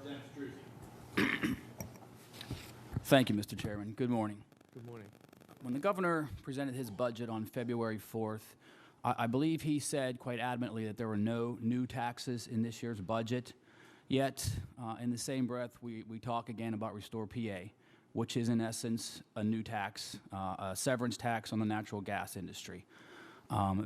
Representative Struzzi. Thank you, Mr. Chairman. Good morning. Good morning. When the governor presented his budget on February 4th, I believe he said quite adamantly that there were no new taxes in this year's budget. Yet, in the same breath, we talk again about Restore PA, which is in essence a new tax, a severance tax on the natural gas industry.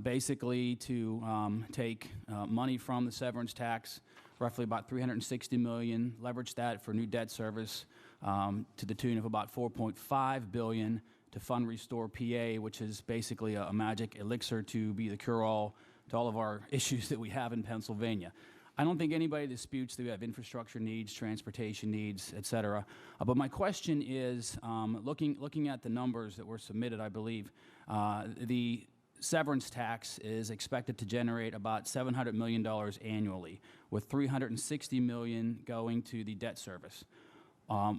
Basically to take money from the severance tax, roughly about $360 million, leverage that for new debt service to the tune of about $4.5 billion to fund Restore PA, which is basically a magic elixir to be the cure-all to all of our issues that we have in Pennsylvania. I don't think anybody disputes that we have infrastructure needs, transportation needs, et cetera. But my question is, looking at the numbers that were submitted, I believe, the severance tax is expected to generate about $700 million annually, with $360 million going to the debt service.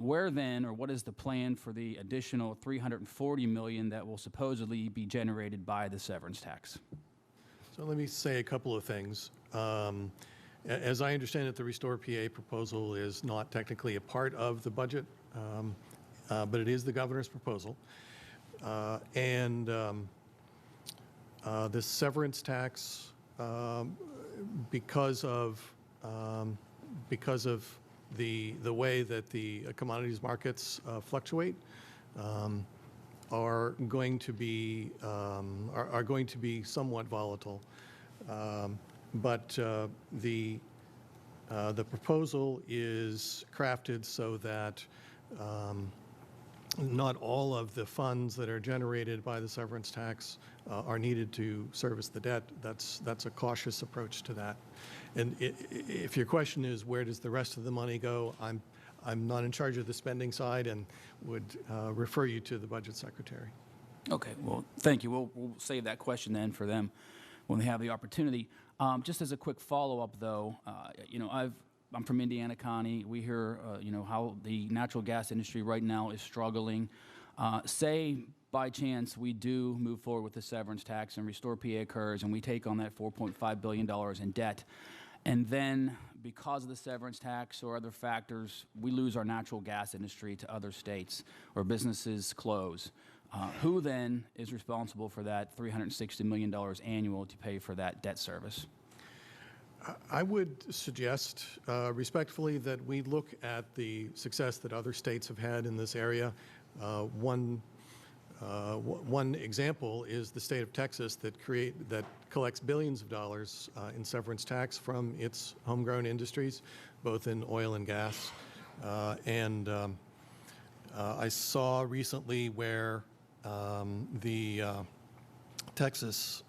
Where then, or what is the plan for the additional $340 million that will supposedly be generated by the severance tax? So let me say a couple of things. As I understand it, the Restore PA proposal is not technically a part of the budget, but it is the governor's proposal. This severance tax, because of the way that the commodities markets fluctuate, are going to be somewhat volatile. But the proposal is crafted so that not all of the funds that are generated by the severance tax are needed to service the debt. That's a cautious approach to that. And if your question is where does the rest of the money go, I'm not in charge of the spending side and would refer you to the budget secretary. Okay, well, thank you. We'll save that question then for them when they have the opportunity. Just as a quick follow-up, though, I'm from Indiana County. We hear, how the natural gas industry right now is struggling. Say, by chance, we do move forward with the severance tax and Restore PA occurs, and we take on that $4.5 billion in debt, and then because of the severance tax or other factors, we lose our natural gas industry to other states or businesses close. Who then is responsible for that $360 million annual to pay for that debt service? I would suggest respectfully that we look at the success that other states have had in this area. One example is the state of Texas that collects billions of dollars in severance tax from its homegrown industries, both in oil and gas. I saw recently where the Texas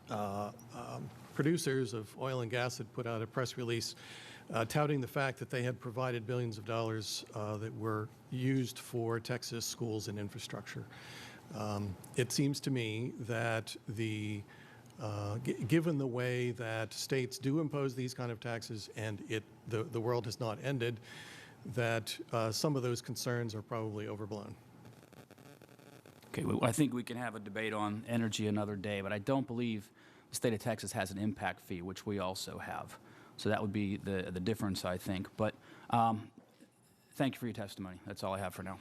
producers of oil and gas had put out a press release touting the fact that they had provided billions of dollars that were used for Texas schools and infrastructure. It seems to me that given the way that states do impose these kind of taxes and the world has not ended, that some of those concerns are probably overblown. Okay, well, I think we can have a debate on energy another day, but I don't believe the state of Texas has an impact fee, which we also have. So that would be the difference, I think. But thank you for your testimony. That's all I have for now.